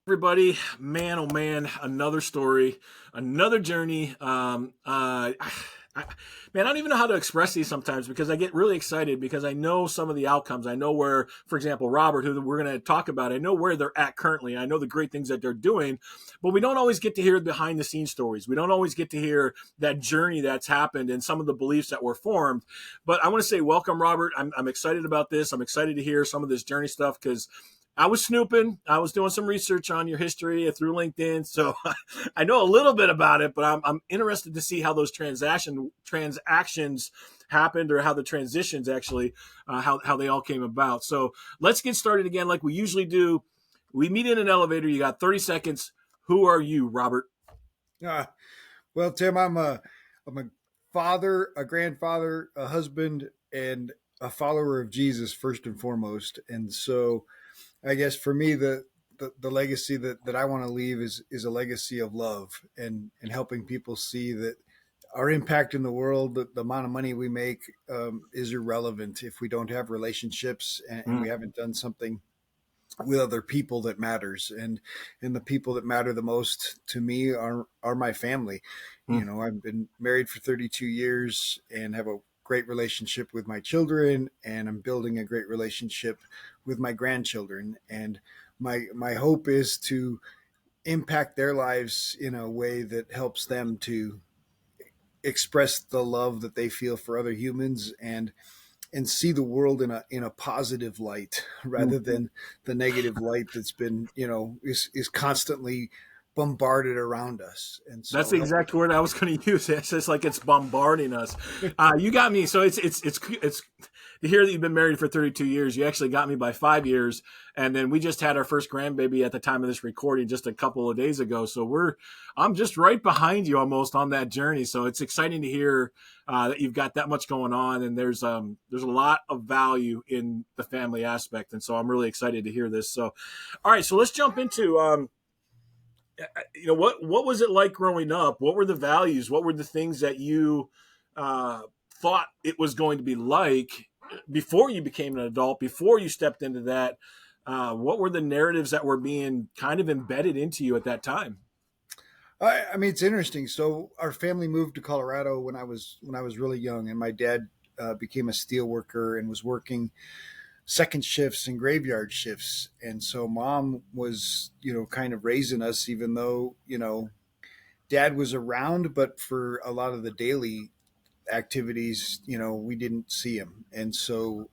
Everybody, man, oh man, another story, another journey. Man, I don't even know how to express these sometimes because I get really excited because I know some of the outcomes. I know where, for example, Robert, who we're going to talk about, I know where they're at currently. I know the great things that they're doing, but we don't always get to hear behind the scenes stories. We don't always get to hear that journey that's happened and some of the beliefs that were formed. But I want to say, welcome, Robert. I'm excited about this. I'm excited to hear some of this journey stuff because I was snooping. I was doing some research on your history through LinkedIn, so I know a little bit about it. But I'm interested to see how those transactions happened, or how the transitions actually, how they all came about. So let's get started again, like we usually do. We meet in an elevator. You got 30 seconds. Who are you, Robert? Uh, well, Tim, I'm a father, a grandfather, a husband, and a follower of Jesus first and foremost. And so, I guess for me, the legacy that I want to leave is a legacy of love and helping people see that our impact in the world, the amount of money we make, is irrelevant if we don't have relationships and we haven't done something with other people that matters. And the people that matter the most to me are my family. You know, I've been married for 32 years and have a great relationship with my children, and I'm building a great relationship with my grandchildren. And my hope is to impact their lives in a way that helps them to express the love that they feel for other humans, and see the world in a positive light rather than the negative light that's been, is constantly bombarded around us. And That's so the helping. exact word I was going to use. It's just like it's bombarding us. You got me. So it's to hear that you've been married for 32 years. You actually got me by 5 years, and then we just had our first grandbaby at the time of this recording just a couple of days ago. So I'm just right behind you almost on that journey. So it's exciting to hear that you've got that much going on, and there's a lot of value in the family aspect, and so I'm really excited to hear this. So, all right, so let's jump into. What was it like growing up? What were the values? What were the things that you thought it was going to be like before you became an adult, before you stepped into that? What were the narratives that were being kind of embedded into you at that time? I mean, it's interesting. So our family moved to Colorado when I was really young, and my dad became a steel worker and was working second shifts and graveyard shifts. And so mom was, kind of raising us, even though, dad was around, but for a lot of the daily activities, we didn't see him. And so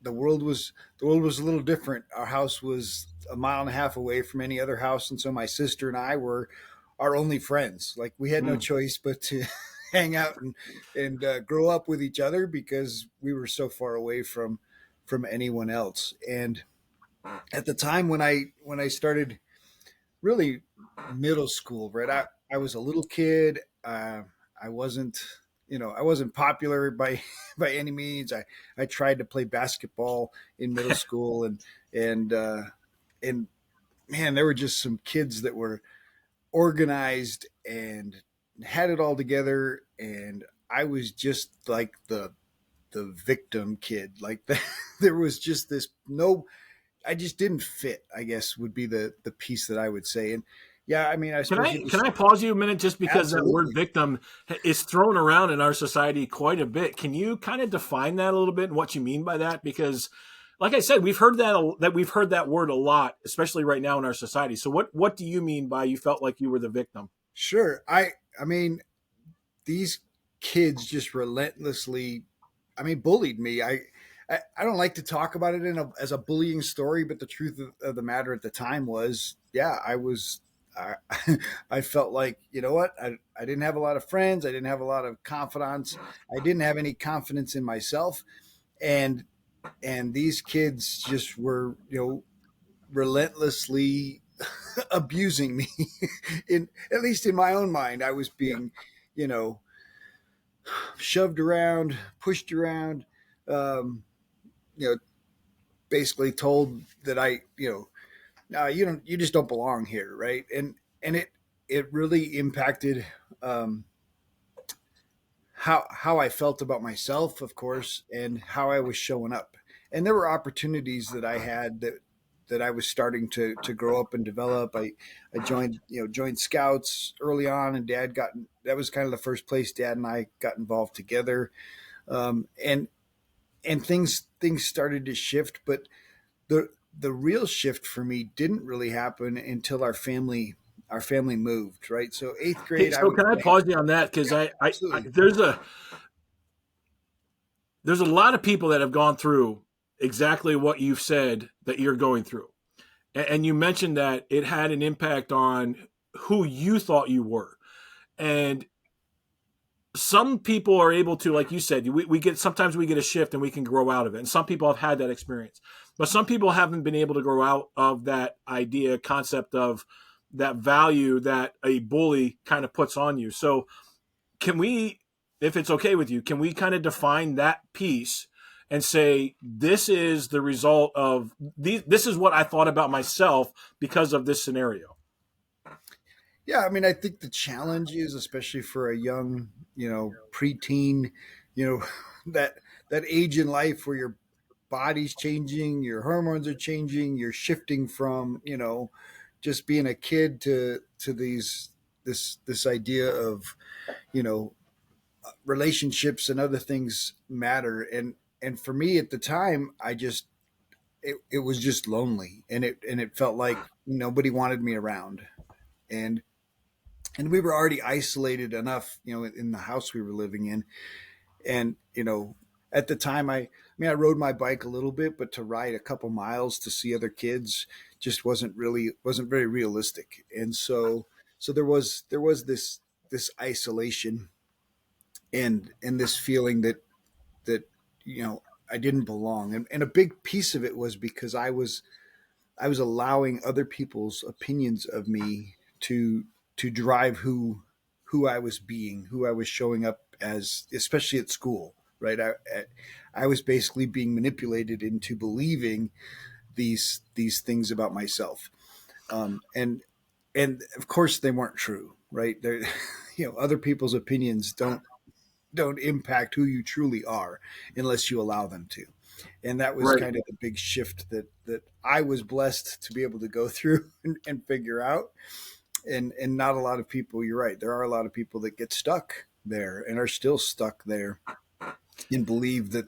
the world was a little different. Our house was a mile and a half away from any other house. And so my sister and I were our only friends. Like, we had no Mm. choice but to hang out and grow up with each other because we were so far away from anyone else. And at the time when I started really middle school, right? I was a little kid. I wasn't, I wasn't popular by by any means. I tried to play basketball in middle school, and man, there were just some kids that were organized and had it all together, and I was just like the victim kid. Like there was just this no, I just didn't fit, I guess, would be the piece that I would say. And yeah, I mean, I Can suppose I it can was I pause you a minute just because that word absolutely. victim is thrown around in our society quite a bit? Can you kind of define that a little bit and what you mean by that? Because, like I said, we've heard that word a lot, especially right now in our society. So what do you mean by you felt like you were the victim? Sure. I mean, these kids just relentlessly, I mean, bullied me. I don't like to talk about it as a bullying story, but the truth of the matter at the time was, yeah, I, I felt like, you know what? I didn't have a lot of friends. I didn't have a lot of confidants. I didn't have any confidence in myself. And, and these kids just were, relentlessly abusing me. In at least in my own mind, I was Yeah. being, you know, shoved around, pushed around, um, you know, basically told that no, you just don't belong here, right? And it really impacted how I felt about myself, of course, and how I was showing up. And there were opportunities that I had that I was starting to grow up and develop. I joined, joined scouts early on, and that was kind of the first place Dad and I got involved together. And things started to shift, but the real shift for me didn't really happen until our family moved, right? So eighth Hey, grade, I so was can I playing. pause you on that? Because Yeah, I absolutely. there's a lot of people that have gone through exactly what you've said that you're going through. And you mentioned that it had an impact on who you thought you were. And some people are able to, like you said, we get sometimes we get a shift and we can grow out of it. And some people have had that experience, but some people haven't been able to grow out of that idea, concept of that value that a bully kind of puts on you. So, can we, if it's okay with you, can we kind of define that piece and say this is the result of these? This is what I thought about myself because of this scenario. Yeah, I mean, I think the challenge is, especially for a young, preteen, you know, that age in life where your body's changing, your hormones are changing, you're shifting from, just being a kid to this idea of, you know, relationships and other things matter. And for me at the time, it was just lonely, and it felt like nobody wanted me around. And and we were already isolated enough, in the house we were living in. And at the time, I rode my bike a little bit, but to ride a couple miles to see other kids just wasn't very realistic. And so there was this isolation, and this feeling that I didn't belong. And a big piece of it was because I was allowing other people's opinions of me to drive who I was being, who I was showing up as, especially at school, right? I was basically being manipulated into believing these things about myself, and of course they weren't true, right? They're, other people's opinions don't impact who you truly are unless you allow them to. And that was Right. kind of the big shift that I was blessed to be able to go through and figure out. And not a lot of people, you're right, there are a lot of people that get stuck there and are still stuck there and believe that,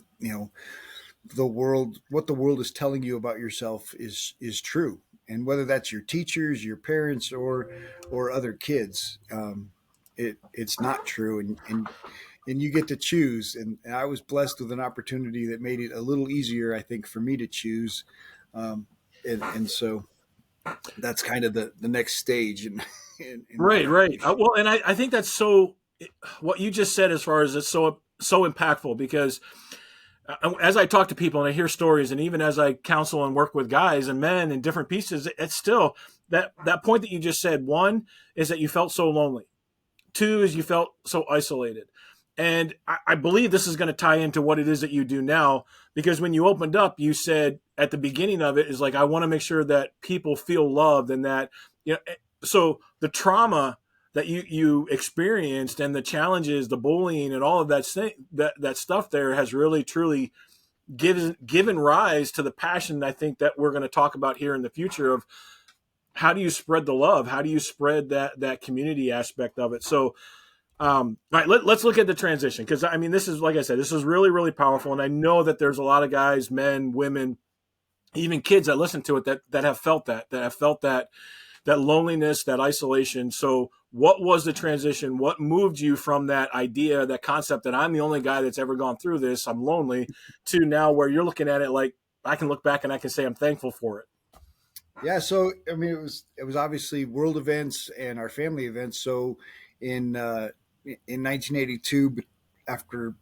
what the world is telling you about yourself is true. And whether that's your teachers, your parents, or other kids, it's not true. And you get to choose. And I was blessed with an opportunity that made it a little easier, I think, for me to choose. And so that's kind of the next stage in my Right, life. right. Well, and I think that's so. What you just said, as far as it's so impactful, because as I talk to people and I hear stories, and even as I counsel and work with guys and men in different pieces, it's still that point that you just said. One is that you felt so lonely. Two is you felt so isolated. And I believe this is going to tie into what it is that you do now, because when you opened up, you said at the beginning of it is like, I want to make sure that people feel loved, and that, so the trauma that you experienced and the challenges, the bullying and all of that stuff there has really truly given rise to the passion, I think, that we're going to talk about here in the future of how do you spread the love? How do you spread that community aspect of it? So, all right, let's look at the transition, because I mean, this is, like I said, this is really, really powerful, and I know that there's a lot of guys, men, women, even kids that listen to it that have felt that loneliness, that isolation. So, what was the transition? What moved you from that idea, that concept that I'm the only guy that's ever gone through this, I'm lonely, to now where you're looking at it like I can look back and I can say I'm thankful for it. Yeah, so I mean, it was obviously world events and our family events. So in uh, in 1982, after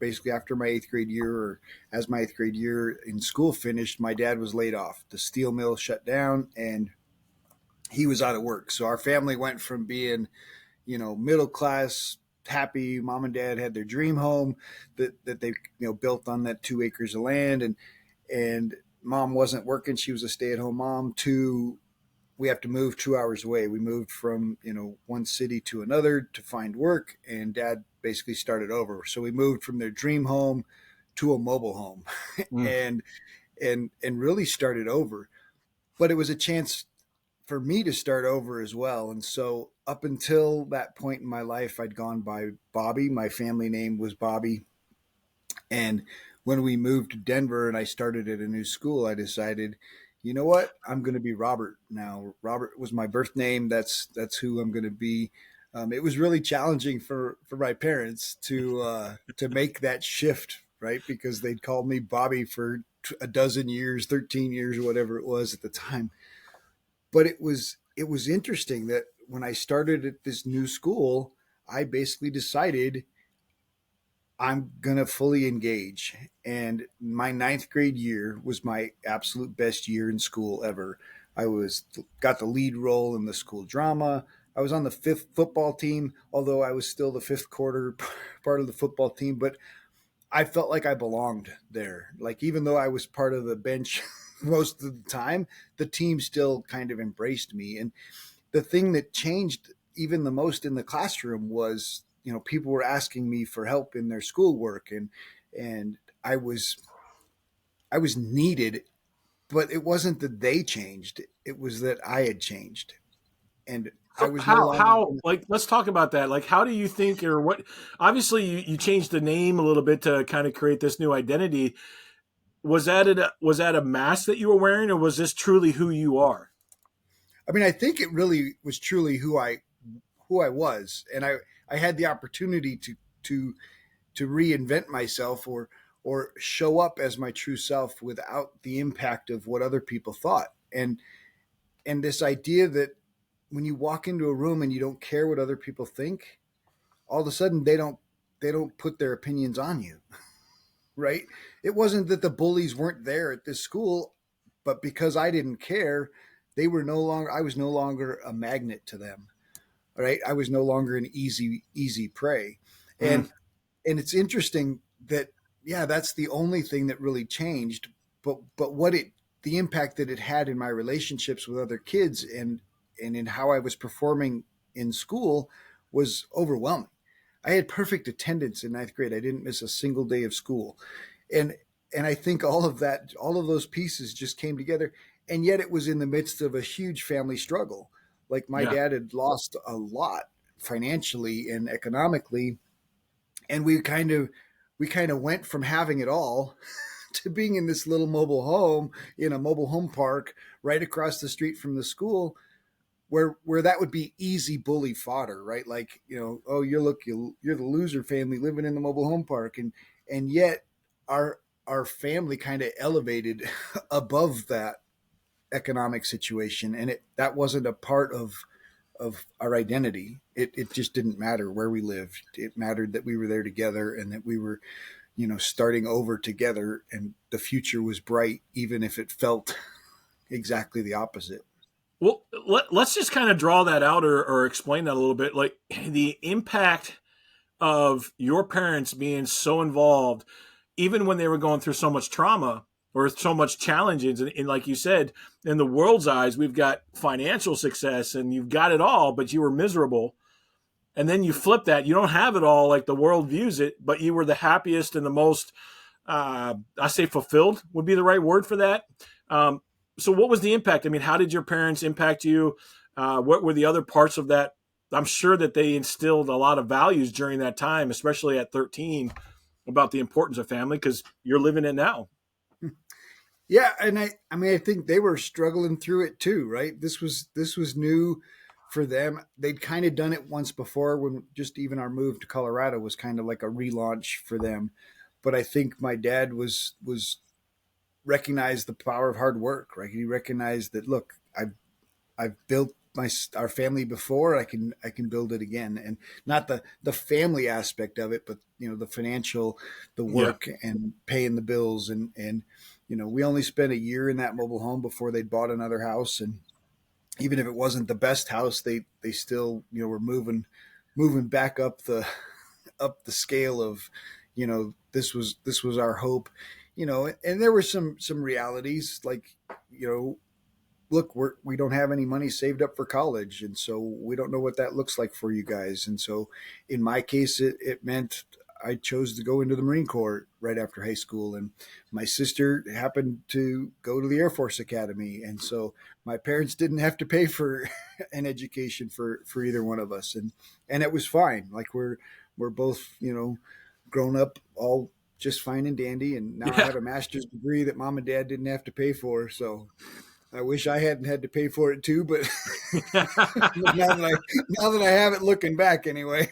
my eighth grade year, or as my eighth grade year in school finished, my dad was laid off. The steel mill shut down, and he was out of work. So our family went from being, middle class, happy. Mom and dad had their dream home that they built on that 2 acres of land, and mom wasn't working; she was a stay at home mom. To we have to move 2 hours away. We moved from one city to another to find work, and dad basically started over. So we moved from their dream home to a mobile home, Mm. and really started over. but it was a chance for me to start over as well. And so up until that point in my life, I'd gone by Bobby. My family name was Bobby. And when we moved to Denver and I started at a new school, I decided, you know what, I'm going to be Robert now. Robert was my birth name. That's who I'm going to be. It was really challenging for my parents to make that shift, right? Because they'd called me Bobby for a dozen years, 13 years, or whatever it was at the time. But it was interesting that when I started at this new school, I basically decided I'm gonna fully engage. And my ninth grade year was my absolute best year in school ever. I was got the lead role in the school drama. I was on the fifth football team, although I was still the fifth quarter part of the football team. But I felt like I belonged there. Like even though I was part of the bench most of the time, the team still kind of embraced me. And the thing that changed even the most in the classroom was, people were asking me for help in their schoolwork, and I was needed, but it wasn't that they changed, it was that I had changed. And I So was no longer how like let's talk about that. Like how do you think or what obviously you changed the name a little bit to kind of create this new identity. Was that a mask that you were wearing or was this truly who you are? I mean, I think it really was truly who I was, and I had the opportunity to to reinvent myself or show up as my true self without the impact of what other people thought. And this idea that when you walk into a room and you don't care what other people think, all of a sudden they don't put their opinions on you, right? It wasn't that the bullies weren't there at this school, but because I didn't care, they were no longer I was no longer a magnet to them, right? I was no longer an easy prey. Mm. And it's interesting that, yeah, that's the only thing that really changed. But what it the impact that it had in my relationships with other kids and in how I was performing in school was overwhelming. I had perfect attendance in ninth grade. I didn't miss a single day of school. And and I think all of those pieces just came together. And yet it was in the midst of a huge family struggle. Like my Yeah. dad had lost a lot financially and economically, and we kind of went from having it all to being in this little mobile home in a mobile home park right across the street from the school, where that would be easy bully fodder, right? Like, oh, you're the loser family living in the mobile home park. And yet our family kind of elevated above that economic situation, and it that wasn't a part of our identity. It just didn't matter where we lived. It mattered that we were there together and that we were, starting over together, and the future was bright, even if it felt exactly the opposite. Well, let's just kind of draw that out or explain that a little bit. Like the impact of your parents being so involved, even when they were going through so much trauma or so much challenges. And like you said, in the world's eyes, we've got financial success and you've got it all, but you were miserable. And then you flip that. You don't have it all like the world views it, but you were the happiest and the most, I say fulfilled would be the right word for that. Um, so what was the impact? I mean, how did your parents impact you? What were the other parts of that? I'm sure that they instilled a lot of values during that time, especially at 13, about the importance of family because you're living it now. Yeah, and I mean, I think they were struggling through it too, right? This was new for them. They'd kind of done it once before when just even our move to Colorado was kind of like a relaunch for them. But I think my dad was recognized the power of hard work, right? He recognized that, look, I've built our family before. I can build it again, and not the family aspect of it, but the financial, the Yeah. work and paying the bills, and we only spent a year in that mobile home before they bought another house, and even if it wasn't the best house, they still were moving back up the scale of this was our hope. And there were some realities, like, look, we don't have any money saved up for college, and so we don't know what that looks like for you guys. And so in my case, it meant I chose to go into the Marine Corps right after high school, and my sister happened to go to the Air Force Academy, and so my parents didn't have to pay for an education for either one of us, and it was fine. Like we're both, grown up, all just fine and dandy, and now I Yeah. have a master's degree that mom and dad didn't have to pay for. So I wish I hadn't had to pay for it too, but now that I have it, looking back anyway.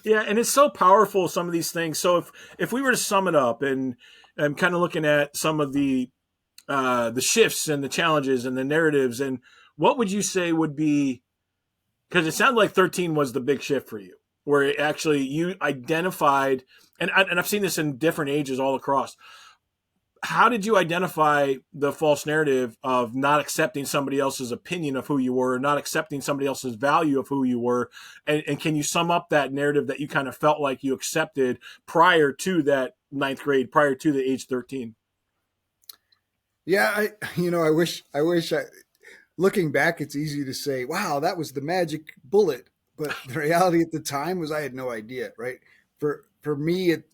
Yeah, and it's so powerful, some of these things. So if we were to sum it up and kind of looking at some of the shifts and the challenges and the narratives, and what would you say would be, because it sounded like 13 was the big shift for you, where it actually you identified, and I've seen this in different ages all across. How did you identify the false narrative of not accepting somebody else's opinion of who you were, not accepting somebody else's value of who you were? And can you sum up that narrative that you kind of felt like you accepted prior to that ninth grade, prior to the age 13? Yeah, I wish looking back, it's easy to say, wow, that was the magic bullet. But the reality at the time was I had no idea, right? For me at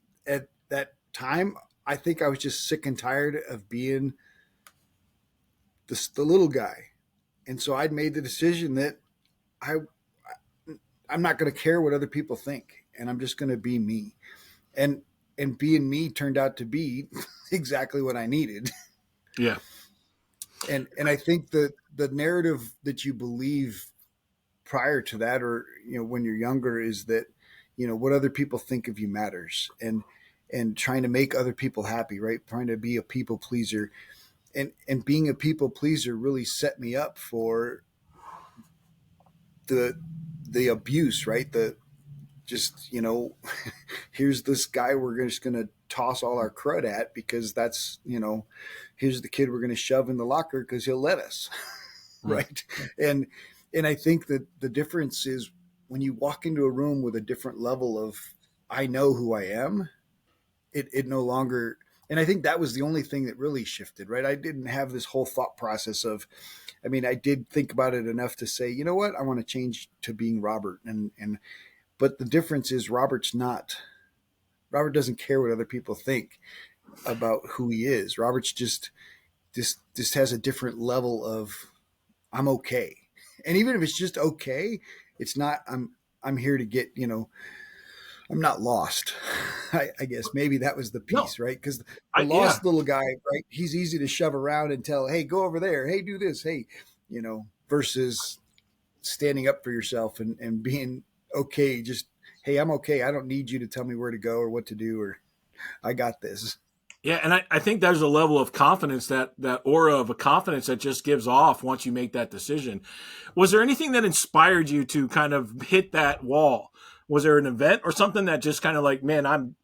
that time, I think I was just sick and tired of being the little guy. And so I'd made the decision that I I'm not going to care what other people think, and I'm just going to be me. And and being me turned out to be exactly what I needed. Yeah. And I think that the narrative that you believe prior to that, or when you're younger, is that what other people think of you matters, and trying to make other people happy, right? Trying to be a people pleaser, and being a people pleaser really set me up for the the abuse, right? The just here's this guy we're just going to toss all our crud at because that's here's the kid we're going to shove in the locker because he'll let us. Mm. Right. And I think that the difference is when you walk into a room with a different level of I know who I am, it no longer. And I think that was the only thing that really shifted, right? I didn't have this whole thought process of, I mean, I did think about it enough to say, you know what, I want to change to being Robert. And but the difference is Robert doesn't care what other people think about who he is. Robert's just has a different level of I'm okay. And even if it's just okay, it's not I'm here to get, I'm not lost. I guess maybe that was the No, piece, right? Because the yeah. lost little guy, right? He's easy to shove around and tell, hey, go over there. Hey, do this. Hey, versus standing up for yourself and being okay. Just, hey, I'm okay. I don't need you to tell me where to go or what to do, or I got this. Yeah, and I think there's a level of confidence, that aura of a confidence that just gives off once you make that decision. Was there anything that inspired you to kind of hit that wall? Was there an event or something that just kind of like, man, and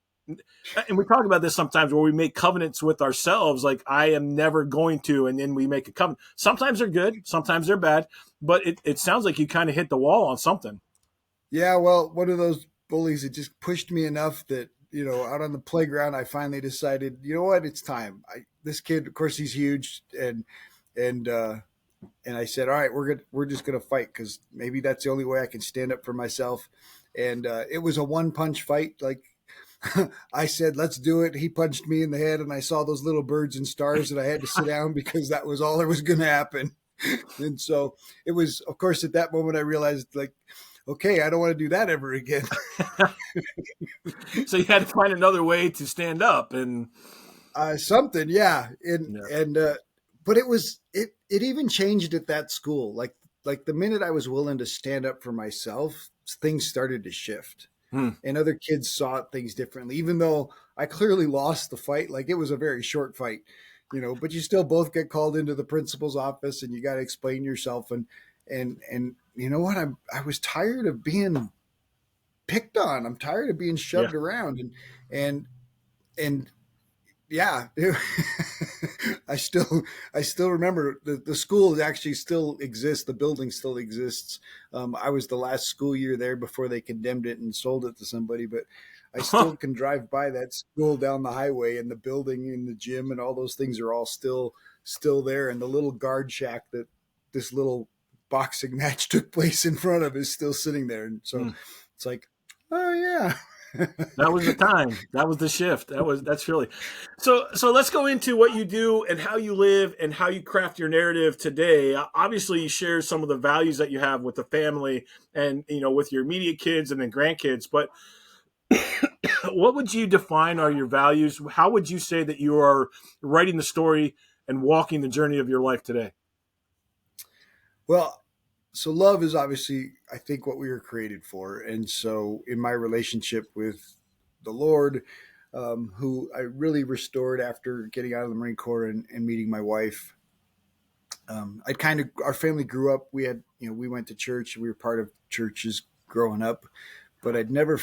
we talk about this sometimes where we make covenants with ourselves, like I am never going to, and then we make a covenant. Sometimes they're good, sometimes they're bad, but it sounds like you kind of hit the wall on something. Yeah, well, one of those bullies that just pushed me enough that out on the playground, I finally decided, you know what, it's time. This kid, of course, he's huge, and and I said, all right, we're just gonna fight because maybe that's the only way I can stand up for myself. And it was a one punch fight. Like I said, let's do it. He punched me in the head, and I saw those little birds and stars, and I had to sit down because that was all that was going to happen. And so it was, of course, at that moment I realized, like, okay, I don't want to do that ever again. So you had to find another way to stand up, and Something, yeah. And yeah. and but it even changed at that school. Like the minute I was willing to stand up for myself, things started to shift. Hmm. And other kids saw things differently, even though I clearly lost the fight. Like it was a very short fight, but you still both get called into the principal's office and you got to explain yourself. And you know what? I was tired of being picked on. I'm tired of being Yeah. shoved around and yeah, I still I still remember the school actually still exists. The building still exists. I was the last school year there before they condemned it and sold it to somebody, but I still can drive by that school down the highway, and the building and the gym and all those things are all still there. And the little guard shack that this little boxing match took place in front of is still sitting there. And so Hmm. it's like Oh yeah. That was the time. That was the shift. That's really so let's go into what you do and how you live and how you craft your narrative today. Obviously, you share some of the values that you have with the family and with your immediate kids and then grandkids. But what would you define are your values? How would you say that you are writing the story and walking the journey of your life today? Well, so love is obviously, I think, what we were created for. And so in my relationship with the Lord, who I really restored after getting out of the Marine Corps and meeting my wife, I kind of, our family grew up, we had, we went to church, we were part of churches growing up, but I'd never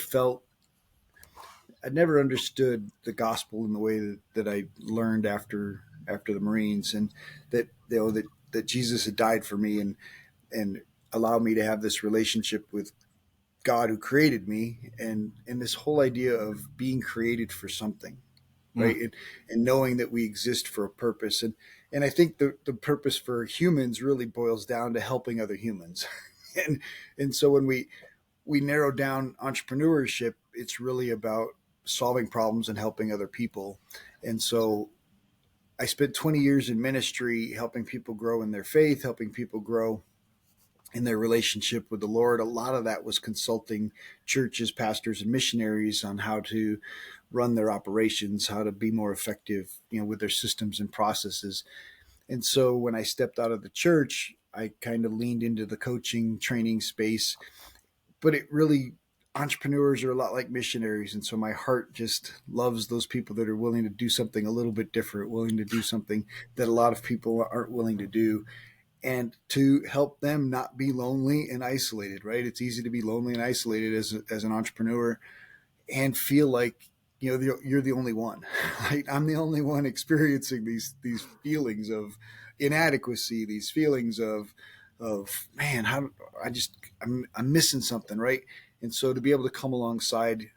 understood the gospel in the way that I learned after the Marines, and that, that Jesus had died for me, and allow me to have this relationship with God who created me, and this whole idea of being created for something, Mm. right? And knowing that we exist for a purpose. And I think the purpose for humans really boils down to helping other humans. and and so when we narrow down entrepreneurship, it's really about solving problems and helping other people. And so I spent 20 years in ministry helping people grow in their faith, helping people grow in their relationship with the Lord. A lot of that was consulting churches, pastors, and missionaries on how to run their operations, how to be more effective, with their systems and processes. And so when I stepped out of the church, I kind of leaned into the coaching training space, but it really, entrepreneurs are a lot like missionaries. And so my heart just loves those people that are willing to do something a little bit different, willing to do something that a lot of people aren't willing to do, and to help them not be lonely and isolated, right? It's easy to be lonely and isolated as an entrepreneur and feel like, you're the only one. Right? I'm the only one experiencing these feelings of inadequacy, these feelings of man, how I'm missing something, right? And so to be able to come alongside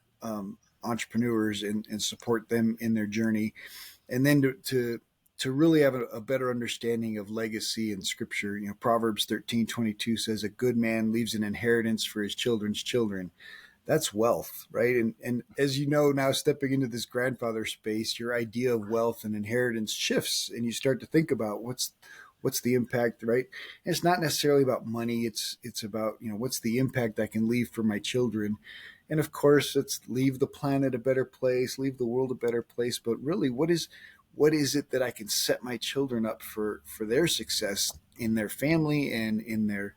entrepreneurs and support them in their journey, and then to really have a better understanding of legacy and scripture. Proverbs 13:22 says, a good man leaves an inheritance for his children's children. That's wealth, right? And as you know, now stepping into this grandfather space, your idea of wealth and inheritance shifts, and you start to think about what's the impact, right? And it's not necessarily about money. It's about, what's the impact I can leave for my children. And of course, it's leave the planet a better place, leave the world a better place. But really, what is it that I can set my children up for their success in their family and in their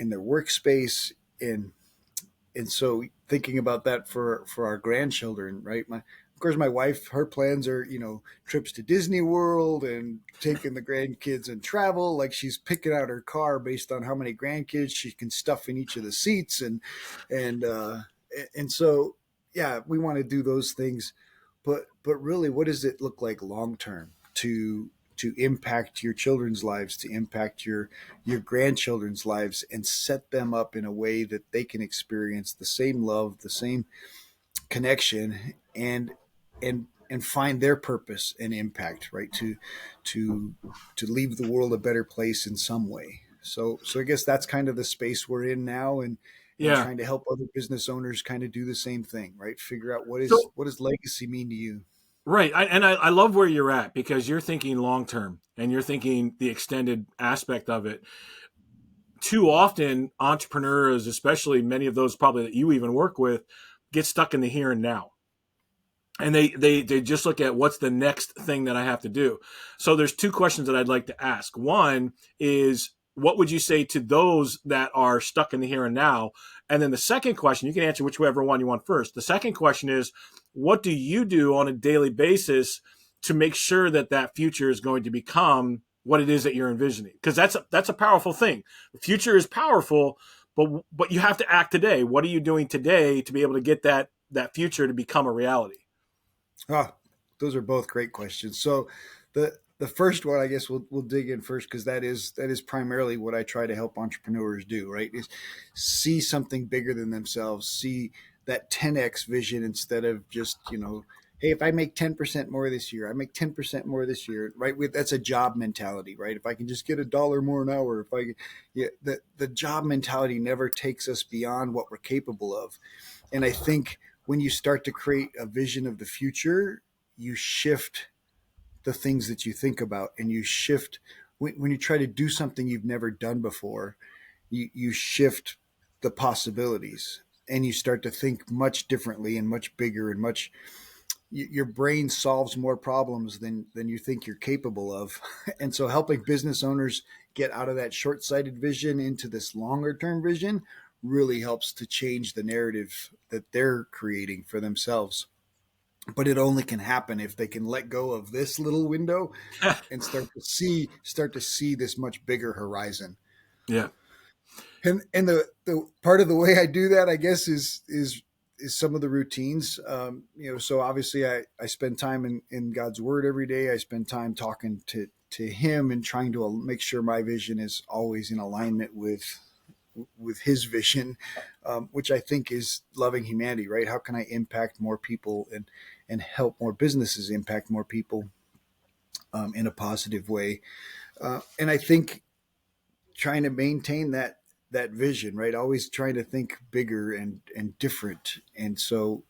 workspace, and so thinking about that for our grandchildren, right? Of course, my wife, her plans are, trips to Disney World and taking the grandkids and travel. Like, she's picking out her car based on how many grandkids she can stuff in each of the seats, and and so yeah, we want to do those things, but really, what does it look like long term to impact your children's lives, to impact your grandchildren's lives, and set them up in a way that they can experience the same love, the same connection, and find their purpose and impact, right? To to leave the world a better place in some way. So I guess that's kind of the space we're in now, and Yeah. trying to help other business owners kind of do the same thing, right? Figure out So what does legacy mean to you. right, I love where you're at because you're thinking long term and you're thinking the extended aspect of it. Too often, entrepreneurs, especially many of those probably that you even work with, get stuck in the here and now, and they just look at what's the next thing that I have to do. So there's two questions that I'd like to ask. One is, what would you say to those that are stuck in the here and now? And then the second question, you can answer whichever one you want first. The second question is, what do you do on a daily basis to make sure that that future is going to become what it is that you're envisioning? Because that's a powerful thing. The future is powerful, but you have to act today. What are you doing today to be able to get that future to become a reality? Ah, those are both great questions. So the first one, I guess we'll dig in first, because that is primarily what I try to help entrepreneurs do, right? Is see something bigger than themselves, see that 10x vision instead of just, hey, if I make 10% more this year, I make 10% more this year, right? That's a job mentality, right? If I can just get $1 more an hour, yeah, the job mentality never takes us beyond what we're capable of. And I think when you start to create a vision of the future, you shift the things that you think about, and you shift when you try to do something you've never done before, you shift the possibilities, and you start to think much differently and much bigger and much your brain solves more problems than you think you're capable of. And so helping business owners get out of that short-sighted vision into this longer term vision really helps to change the narrative that they're creating for themselves. But it only can happen if they can let go of this little window and start to see this much bigger horizon. Yeah. And the part of the way I do that, I guess, is some of the routines. So obviously I spend time in God's word every day. I spend time talking to him and trying to make sure my vision is always in alignment with his vision, which I think is loving humanity, right? How can I impact more people and help more businesses impact more people in a positive way? And I think trying to maintain that vision, right? Always trying to think bigger and different. And so,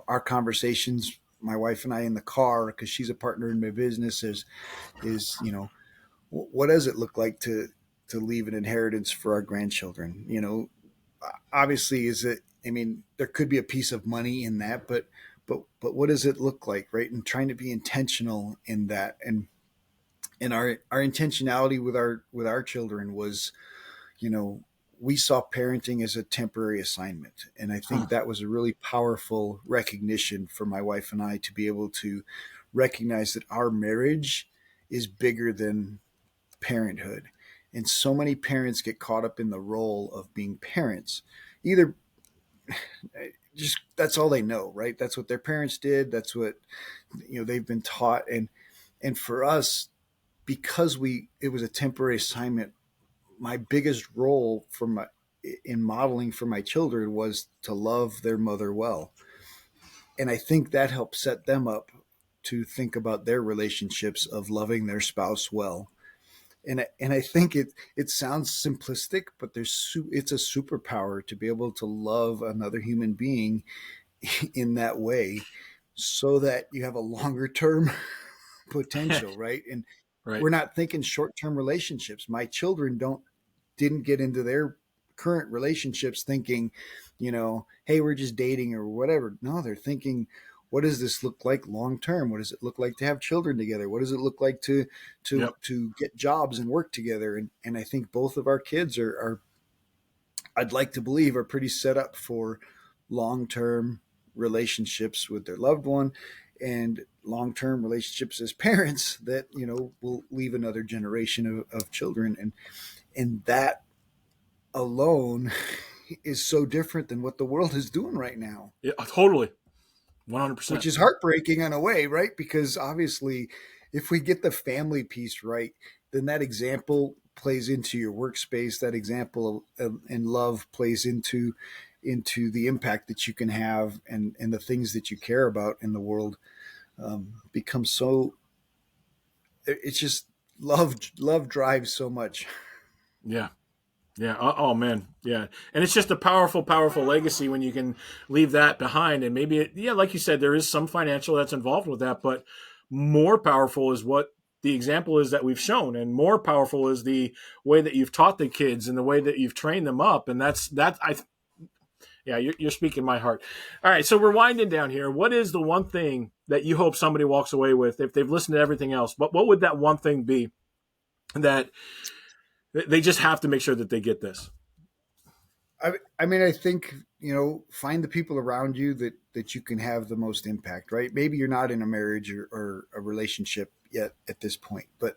our conversations, my wife and I in the car, because she's a partner in my business, is what does it look like to leave an inheritance for our grandchildren? Obviously, is it? I mean, there could be a piece of money in that, but what does it look like, right? And trying to be intentional in that, and our intentionality with our children was, you know, we saw parenting as a temporary assignment. And I think Huh. that was a really powerful recognition for my wife and I to be able to recognize that our marriage is bigger than parenthood. And so many parents get caught up in the role of being parents. Either just that's all they know, right? That's what their parents did. That's what they've been taught. And for us, because we it was a temporary assignment, my biggest role in modeling for my children was to love their mother well. And I think that helped set them up to think about their relationships of loving their spouse well. And I think it sounds simplistic, but it's a superpower to be able to love another human being in that way, so that you have a longer term potential, right? And Right. we're not thinking short term relationships. My children didn't get into their current relationships thinking, hey, we're just dating or whatever. No, they're thinking, what does this look like long term? What does it look like to have children together? What does it look like to Yep. get jobs and work together? And I think both of our kids are I'd like to believe are pretty set up for long term relationships with their loved one, and long term relationships as parents that will leave another generation of children. And that alone is so different than what the world is doing right now, Yeah. Totally. which 100%. is heartbreaking in a way, right? Because obviously, if we get the family piece right, then that example plays into your workspace. That example and love plays into the impact that you can have, and the things that you care about in the world becomes so. It's just love drives so much. Yeah. Yeah. Oh, man. Yeah. And it's just a powerful, powerful legacy when you can leave that behind. And maybe, yeah, like you said, there is some financial that's involved with that, but more powerful is what the example is that we've shown. And more powerful is the way that you've taught the kids and the way that you've trained them up. And yeah, you're speaking my heart. All right. So we're winding down here. What is the one thing that you hope somebody walks away with if they've listened to everything else? But what would that one thing be that they just have to make sure that they get this? I mean, I think, find the people around you that you can have the most impact, right? Maybe you're not in a marriage or a relationship yet at this point, but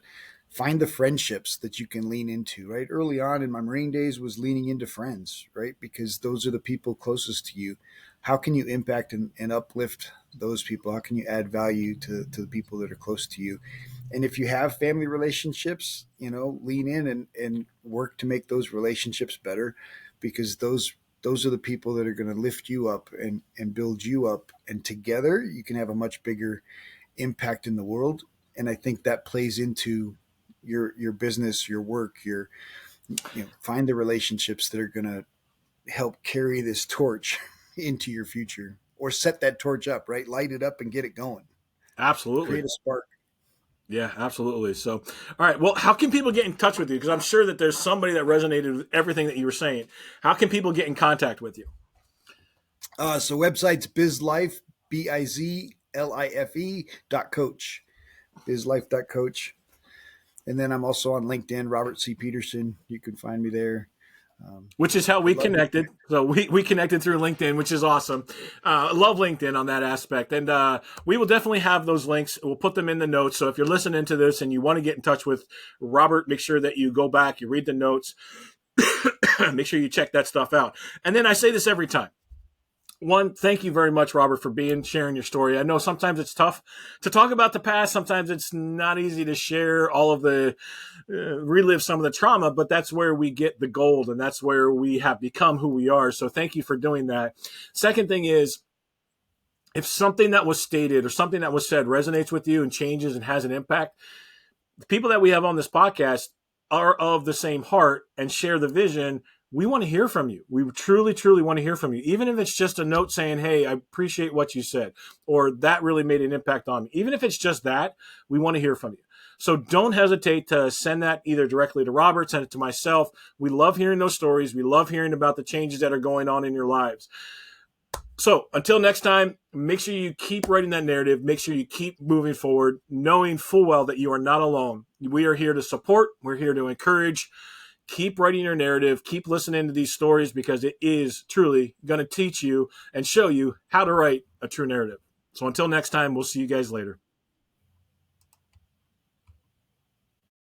find the friendships that you can lean into, right? Early on in my Marine days was leaning into friends, right? Because those are the people closest to you. How can you impact and uplift those people? How can you add value to the people that are close to you? And if you have family relationships, lean in and work to make those relationships better, because those are the people that are going to lift you up and build you up. And together you can have a much bigger impact in the world. And I think that plays into your business, your work, find the relationships that are going to help carry this torch. into your future, or set that torch up, right? Light it up and get it going. Absolutely. Create a spark. Yeah, absolutely. So, all right. Well, how can people get in touch with you? Because I'm sure that there's somebody that resonated with everything that you were saying. How can people get in contact with you? So website's BizLife, BIZLIFE.coach, BizLife.coach. And then I'm also on LinkedIn, Robert C. Peterson. You can find me there. Which is how we connected. So we connected through LinkedIn, which is awesome. Love LinkedIn on that aspect. And we will definitely have those links. We'll put them in the notes. So if you're listening to this and you want to get in touch with Robert, make sure that you go back, you read the notes, make sure you check that stuff out. And then I say this every time. One, thank you very much, Robert, for sharing your story. I know sometimes it's tough to talk about the past. Sometimes it's not easy to share all of the, relive some of the trauma, but that's where we get the gold, and that's where we have become who we are. So thank you for doing that. Second thing is, if something that was stated or something that was said resonates with you and changes and has an impact, the people that we have on this podcast are of the same heart and share the vision. We want to hear from you. We truly, truly want to hear from you. Even if it's just a note saying, hey, I appreciate what you said, or that really made an impact on me. Even if it's just that, we want to hear from you. So don't hesitate to send that either directly to Robert, send it to myself. We love hearing those stories. We love hearing about the changes that are going on in your lives. So until next time, make sure you keep writing that narrative. Make sure you keep moving forward, knowing full well that you are not alone. We are here to support. We're here to encourage. Keep writing your narrative. Keep listening to these stories, because it is truly going to teach you and show you how to write a true narrative. So until next time, we'll see you guys later.